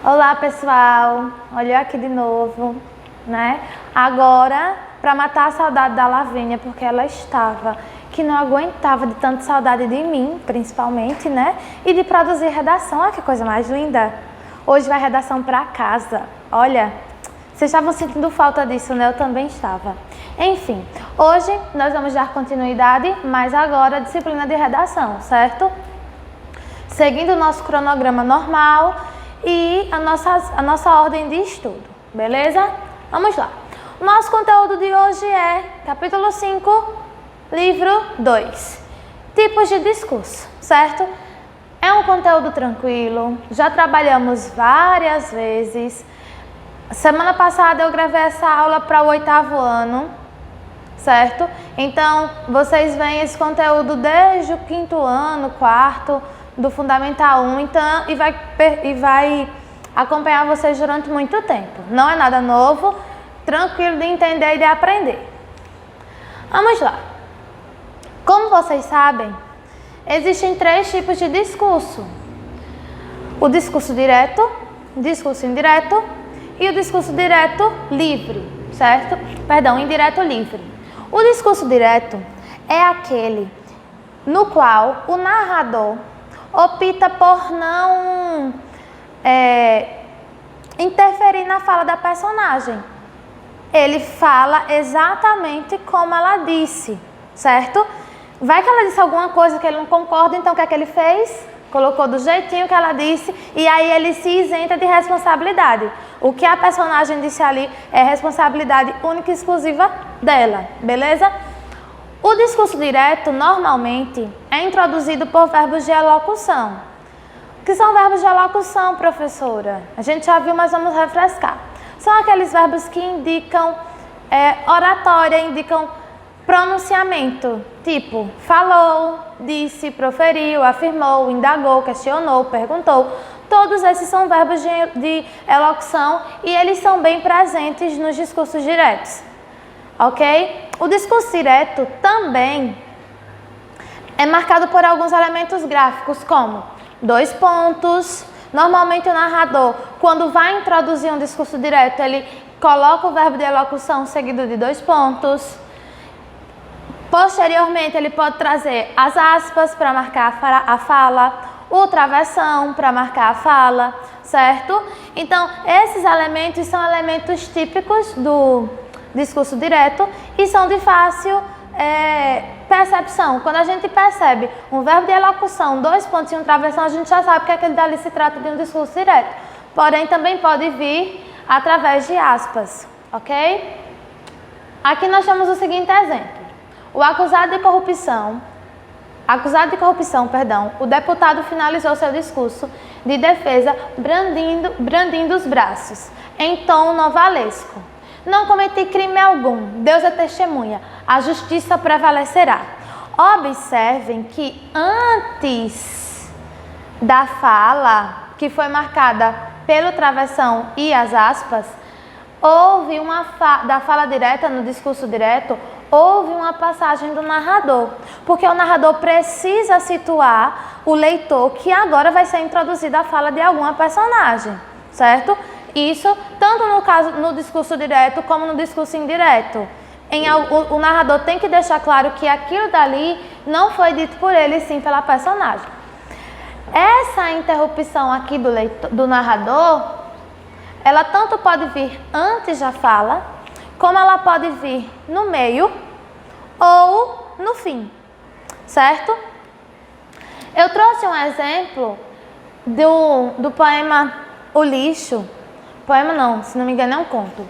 Olá, pessoal. Olha eu aqui de novo, né? Agora, para matar a saudade da Lavínia, porque ela estava que não aguentava de tanta saudade de mim, principalmente, né? E de produzir redação. Olha que coisa mais linda. Hoje vai redação para casa. Olha, vocês estavam sentindo falta disso, né? Eu também estava. Enfim, hoje nós vamos dar continuidade, mas agora a disciplina de redação, certo? Seguindo o nosso cronograma normal e a nossa ordem de estudo, beleza? Vamos lá. O nosso conteúdo de hoje é capítulo 5, livro 2, tipos de discurso, certo? É um conteúdo tranquilo, já trabalhamos várias vezes. Semana passada eu gravei essa aula para o 8º ano, certo? Então, vocês veem esse conteúdo desde o 5º ano, 4º, do Fundamental 1, então, e vai acompanhar vocês durante muito tempo. Não é nada novo, tranquilo de entender e de aprender. Vamos lá. Como vocês sabem, existem 3 tipos de discurso. O discurso direto, discurso indireto e o discurso direto livre, certo? Perdão, indireto livre. O discurso direto é aquele no qual o narrador opta por não interferir na fala da personagem. Ele fala exatamente como ela disse, certo? Vai que ela disse alguma coisa que ele não concorda, então o que é que ele fez? Colocou do jeitinho que ela disse e aí ele se isenta de responsabilidade. O que a personagem disse ali é responsabilidade única e exclusiva dela, beleza? O discurso direto, normalmente, é introduzido por verbos de elocução. O que são verbos de elocução, professora? A gente já viu, mas vamos refrescar. São aqueles verbos que indicam oratória, indicam pronunciamento, tipo falou, disse, proferiu, afirmou, indagou, questionou, perguntou. Todos esses são verbos de elocução e eles são bem presentes nos discursos diretos, ok? O discurso direto também é marcado por alguns elementos gráficos, como 2 pontos. Normalmente o narrador, quando vai introduzir um discurso direto, ele coloca o verbo de elocução seguido de 2 pontos. Posteriormente, ele pode trazer as aspas para marcar a fala, o travessão para marcar a fala, certo? Então, esses elementos são elementos típicos do discurso direto e são de fácil percepção. Quando a gente percebe um verbo de elocução, 2 pontos e um travessão, a gente já sabe que aquele dali se trata de um discurso direto. Porém, também pode vir através de aspas, ok? Aqui nós temos o seguinte exemplo. O acusado de corrupção, o deputado finalizou seu discurso de defesa brandindo os braços, em tom novelesco. Não cometi crime algum, Deus é testemunha, a justiça prevalecerá. Observem que antes da fala, que foi marcada pelo travessão e as aspas, houve da fala direta, no discurso direto, houve uma passagem do narrador, porque o narrador precisa situar o leitor que agora vai ser introduzida a fala de alguma personagem, certo? Isso tanto no discurso direto como no discurso indireto. O narrador tem que deixar claro que aquilo dali não foi dito por ele, sim pela personagem. Essa interrupção aqui do narrador, ela tanto pode vir antes da fala, como ela pode vir no meio ou no fim, certo? Eu trouxe um exemplo do poema O Lixo, poema não, se não me engano é um conto,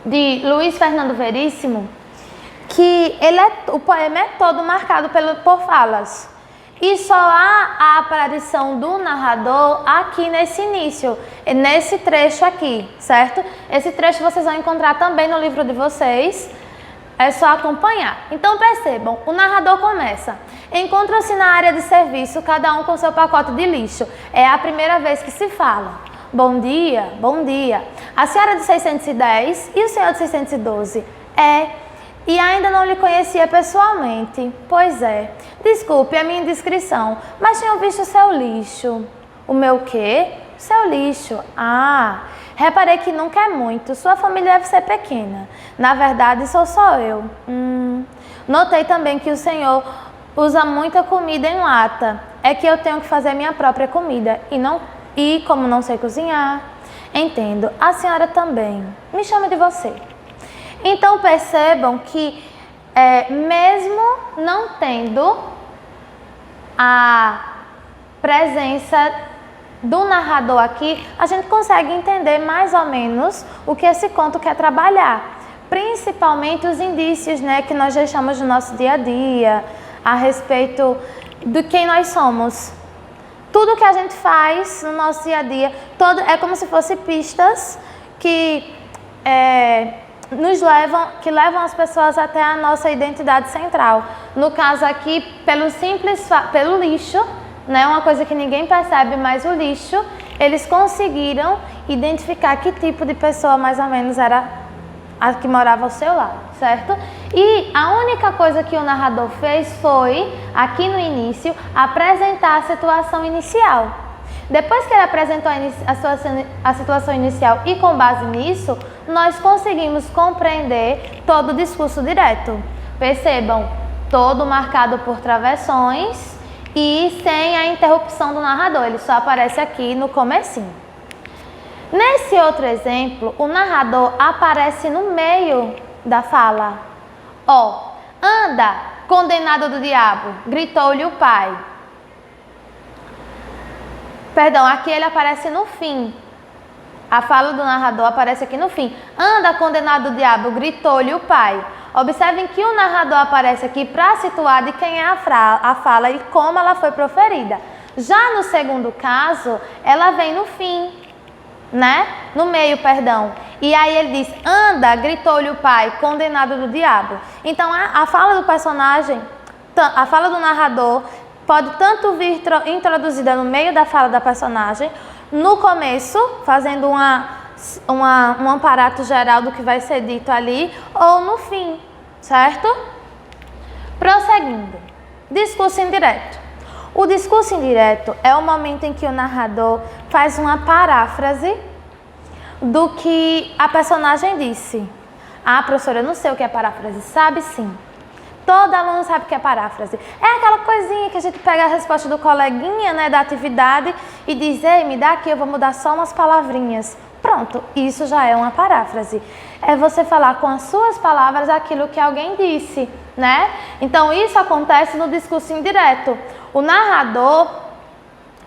de Luiz Fernando Veríssimo, que o poema é todo marcado por falas. E só há a aparição do narrador aqui nesse início, nesse trecho aqui, certo? Esse trecho vocês vão encontrar também no livro de vocês, é só acompanhar. Então percebam, o narrador começa: encontram-se na área de serviço, cada um com seu pacote de lixo. É a primeira vez que se fala. Bom dia, bom dia. A senhora de 610 e o senhor de 612? E ainda não lhe conhecia pessoalmente. Pois é. Desculpe a minha indiscrição, mas tenho visto seu lixo. O meu quê? Seu lixo. Ah, reparei que nunca é muito. Sua família deve ser pequena. Na verdade, sou só eu. Notei também que o senhor usa muita comida em lata. É que eu tenho que fazer minha própria comida e como não sei cozinhar. Entendo. A senhora também. Me chame de você. Então percebam que mesmo não tendo a presença do narrador aqui, a gente consegue entender mais ou menos o que esse conto quer trabalhar. Principalmente os indícios, né, que nós deixamos no nosso dia a dia, a respeito de quem nós somos. Tudo que a gente faz no nosso dia a dia, é como se fossem pistas que levam as pessoas até a nossa identidade central. No caso aqui, pelo lixo, né, uma coisa que ninguém percebe, mas o lixo, eles conseguiram identificar que tipo de pessoa mais ou menos era a que morava ao seu lado, certo? E a única coisa que o narrador fez foi, aqui no início, apresentar a situação inicial. Depois que ele apresentou a situação inicial e com base nisso, nós conseguimos compreender todo o discurso direto. Percebam, todo marcado por travessões e sem a interrupção do narrador, ele só aparece aqui no comecinho. Nesse outro exemplo, o narrador aparece no meio da fala. Anda, condenado do diabo, gritou-lhe o pai. Perdão, aqui ele aparece no fim. A fala do narrador aparece aqui no fim. Anda, condenado do diabo, gritou-lhe o pai. Observem que o narrador aparece aqui para situar de quem é a fala e como ela foi proferida. Já no segundo caso, ela vem no fim, né? No meio, perdão. E aí ele diz, anda, gritou-lhe o pai, condenado do diabo. Então a fala do personagem, a fala do narrador, pode tanto vir introduzida no meio da fala da personagem, no começo, fazendo um aparato geral do que vai ser dito ali, ou no fim, certo? Prosseguindo. Discurso indireto. O discurso indireto é o momento em que o narrador faz uma paráfrase do que a personagem disse. Ah, professora, eu não sei o que é paráfrase. Sabe sim. Todo aluno sabe o que é paráfrase. É aquela coisinha que a gente pega a resposta do coleguinha, né, da atividade e diz, ei, me dá aqui, eu vou mudar só umas palavrinhas. Pronto, isso já é uma paráfrase. É você falar com as suas palavras aquilo que alguém disse, né? Então, isso acontece no discurso indireto. O narrador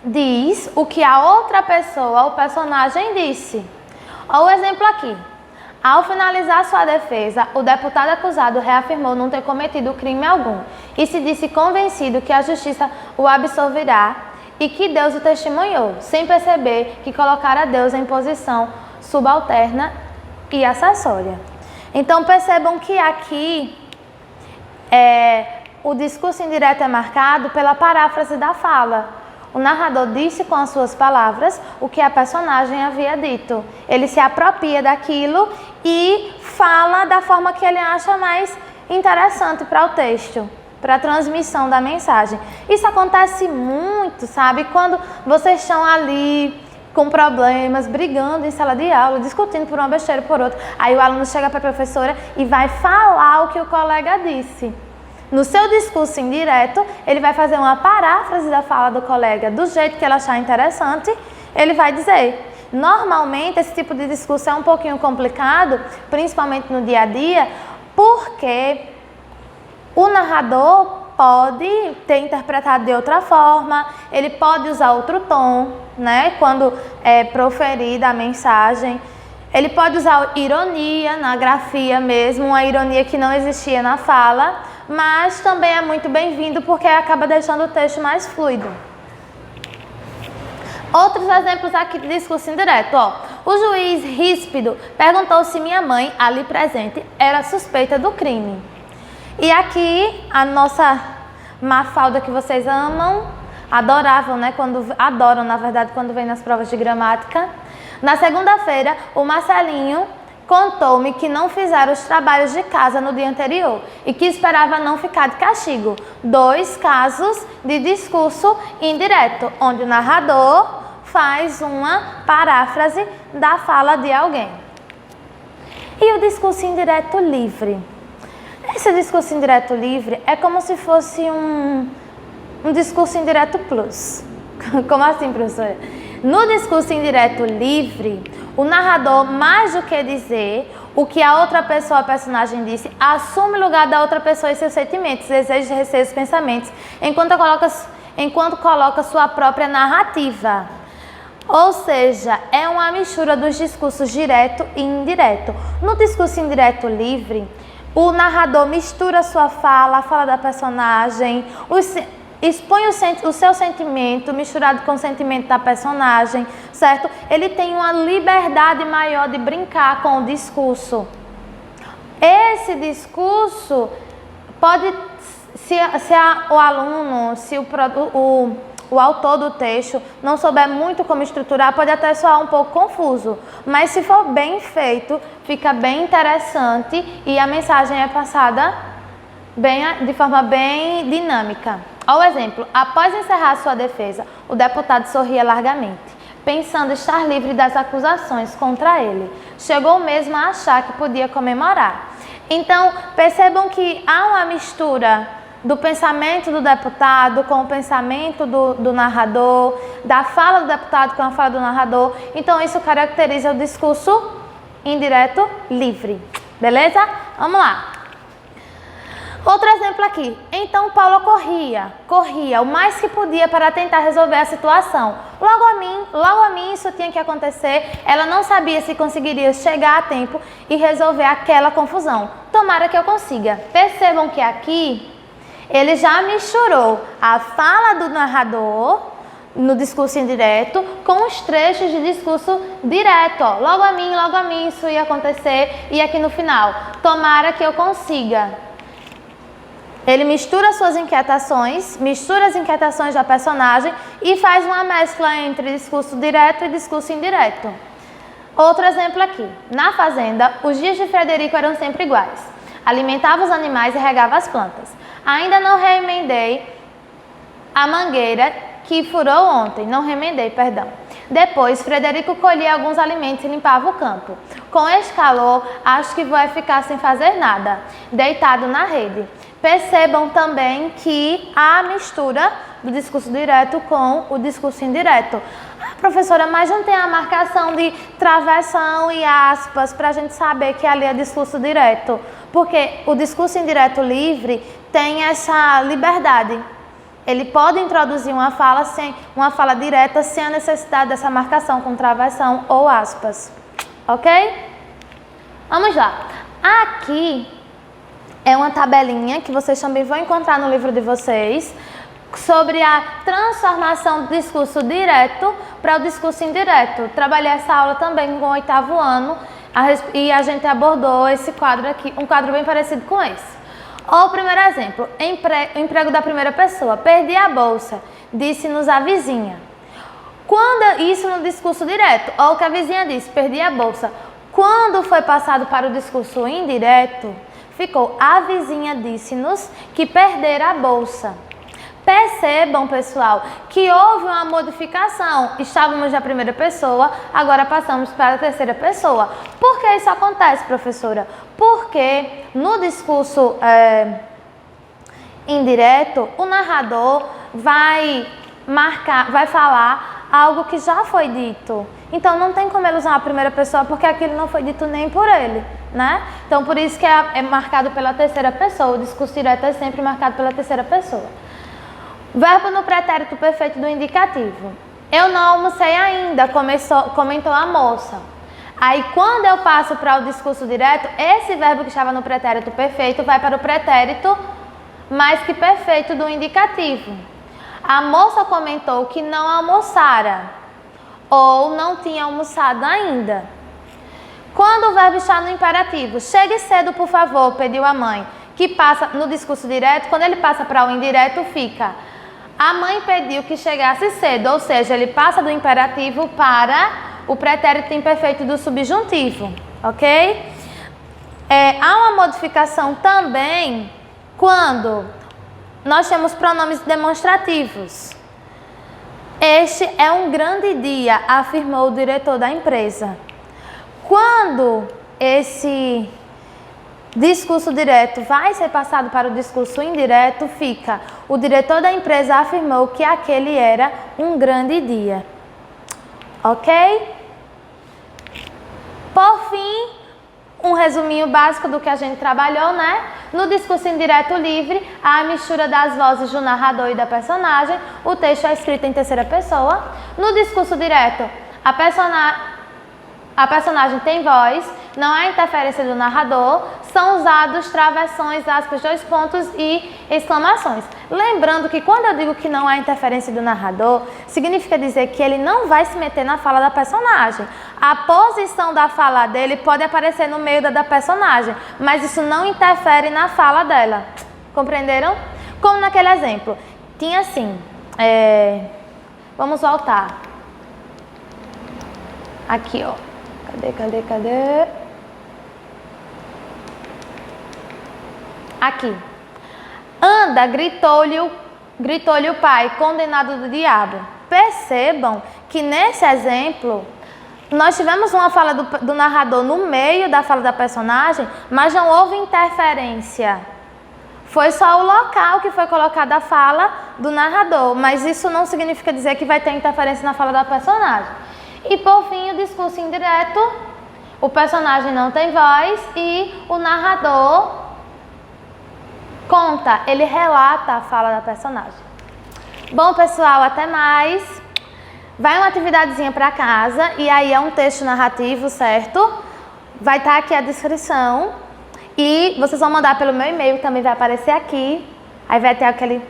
diz o que a outra pessoa, o personagem, disse. Olha o exemplo aqui. Ao finalizar sua defesa, o deputado acusado reafirmou não ter cometido crime algum e se disse convencido que a justiça o absolverá e que Deus o testemunhou, sem perceber que colocara Deus em posição subalterna e acessória. Então percebam que aqui o discurso indireto é marcado pela paráfrase da fala. O narrador disse com as suas palavras o que a personagem havia dito. Ele se apropria daquilo e fala da forma que ele acha mais interessante para o texto, para a transmissão da mensagem. Isso acontece muito, sabe? Quando vocês estão ali com problemas, brigando em sala de aula, discutindo por uma besteira ou por outra. Aí o aluno chega para a professora e vai falar o que o colega disse. No seu discurso indireto, ele vai fazer uma paráfrase da fala do colega do jeito que ele achar interessante, ele vai dizer. Normalmente, esse tipo de discurso é um pouquinho complicado, principalmente no dia a dia, porque o narrador pode ter interpretado de outra forma, ele pode usar outro tom, né, quando é proferida a mensagem. Ele pode usar ironia na grafia mesmo, uma ironia que não existia na fala, mas também é muito bem-vindo porque acaba deixando o texto mais fluido. Outros exemplos aqui de discurso indireto. O juiz ríspido perguntou se minha mãe, ali presente, era suspeita do crime. E aqui a nossa Mafalda, que vocês amam, adoravam, né? Adoram, na verdade, quando vem nas provas de gramática. Na segunda-feira, o Marcelinho contou-me que não fizeram os trabalhos de casa no dia anterior e que esperava não ficar de castigo. 2 casos de discurso indireto, onde o narrador faz uma paráfrase da fala de alguém. E o discurso indireto livre? Esse discurso indireto livre é como se fosse um discurso indireto plus. Como assim, professora? No discurso indireto livre, o narrador, mais do que dizer o que a outra pessoa, a personagem disse, assume o lugar da outra pessoa e seus sentimentos, desejos, receios, pensamentos, enquanto coloca sua própria narrativa. Ou seja, é uma mistura dos discursos direto e indireto. No discurso indireto livre, o narrador mistura sua fala, a fala da personagem, expõe o seu sentimento misturado com o sentimento da personagem, certo? Ele tem uma liberdade maior de brincar com o discurso. Esse discurso pode, o aluno, se o autor do texto não souber muito como estruturar, pode até soar um pouco confuso, mas se for bem feito, fica bem interessante e a mensagem é passada de forma bem dinâmica. Ao exemplo, após encerrar sua defesa, o deputado sorria largamente, pensando estar livre das acusações contra ele. Chegou mesmo a achar que podia comemorar. Então, percebam que há uma mistura do pensamento do deputado com o pensamento do narrador, da fala do deputado com a fala do narrador. Então, isso caracteriza o discurso indireto livre. Beleza? Vamos lá. Outro exemplo aqui. Então, Paula corria o mais que podia para tentar resolver a situação. Logo a mim isso tinha que acontecer. Ela não sabia se conseguiria chegar a tempo e resolver aquela confusão. Tomara que eu consiga. Percebam que aqui ele já misturou a fala do narrador no discurso indireto com os trechos de discurso direto. Ó. Logo a mim isso ia acontecer. E aqui no final, tomara que eu consiga. Ele mistura suas inquietações, mistura as inquietações da personagem e faz uma mescla entre discurso direto e discurso indireto. Outro exemplo aqui. Na fazenda, os dias de Frederico eram sempre iguais. Alimentava os animais e regava as plantas. Ainda não remendei a mangueira que furou ontem. Depois, Frederico colhia alguns alimentos e limpava o campo. Com este calor, acho que vai ficar sem fazer nada, deitado na rede. Percebam também que há mistura do discurso direto com o discurso indireto. Ah, professora, mas não tem a marcação de travessão e aspas para a gente saber que ali é discurso direto. Porque o discurso indireto livre tem essa liberdade. Ele pode introduzir uma fala direta sem a necessidade dessa marcação com travessão ou aspas. Ok? Vamos lá. Aqui é uma tabelinha que vocês também vão encontrar no livro de vocês sobre a transformação do discurso direto para o discurso indireto. Trabalhei essa aula também com o 8º ano e a gente abordou esse quadro aqui, um quadro bem parecido com esse. O primeiro exemplo, emprego da primeira pessoa. Perdi a bolsa, disse-nos a vizinha. Isso no discurso direto, ou o que a vizinha disse, perdi a bolsa. Quando foi passado para o discurso indireto, ficou, a vizinha disse-nos que perdera a bolsa. Percebam, pessoal, que houve uma modificação. Estávamos na primeira pessoa, agora passamos para a terceira pessoa. Por que isso acontece, professora? Porque no discurso indireto, o narrador vai falar algo que já foi dito. Então, não tem como ele usar a primeira pessoa, porque aquilo não foi dito nem por ele, né? Então, por isso que é marcado pela terceira pessoa. O discurso direto é sempre marcado pela terceira pessoa. Verbo no pretérito perfeito do indicativo. Eu não almocei ainda, comentou a moça. Aí, quando eu passo para o discurso direto, esse verbo que estava no pretérito perfeito vai para o pretérito mais que perfeito do indicativo. A moça comentou que não almoçara ou não tinha almoçado ainda. Quando o verbo está no imperativo, chegue cedo, por favor, pediu a mãe, que passa no discurso direto, quando ele passa para o indireto, fica a mãe pediu que chegasse cedo, ou seja, ele passa do imperativo para o pretérito imperfeito do subjuntivo, ok? Há uma modificação também quando nós temos pronomes demonstrativos. Este é um grande dia, afirmou o diretor da empresa. Quando esse discurso direto vai ser passado para o discurso indireto, fica: o diretor da empresa afirmou que aquele era um grande dia. Ok? Por fim, um resuminho básico do que a gente trabalhou, né? No discurso indireto livre, a mistura das vozes do narrador e da personagem. O texto é escrito em terceira pessoa. No discurso direto, a personagem tem voz, não há interferência do narrador, são usados travessões, aspas, dois pontos e exclamações. Lembrando que quando eu digo que não há interferência do narrador, significa dizer que ele não vai se meter na fala da personagem. A posição da fala dele pode aparecer no meio da personagem, mas isso não interfere na fala dela. Compreenderam? Como naquele exemplo. Tinha assim, vamos voltar. Aqui, ó. Cadê? Aqui. Anda, gritou-lhe o pai, condenado do diabo. Percebam que nesse exemplo, nós tivemos uma fala do narrador no meio da fala da personagem, mas não houve interferência. Foi só o local que foi colocada a fala do narrador, mas isso não significa dizer que vai ter interferência na fala da personagem. E por fim, o discurso indireto, o personagem não tem voz e o narrador conta, ele relata a fala da personagem. Bom, pessoal, até mais. Vai uma atividadezinha para casa e aí é um texto narrativo, certo? Vai estar aqui a descrição e vocês vão mandar pelo meu e-mail, que também vai aparecer aqui. Aí vai ter aquele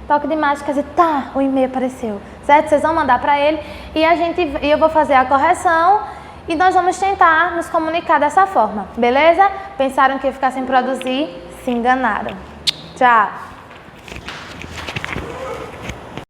toque de mágica e tá, o e-mail apareceu, certo? Vocês vão mandar para ele e eu vou fazer a correção e nós vamos tentar nos comunicar dessa forma, beleza? Pensaram que ia ficar sem produzir? Se enganaram. Tchau!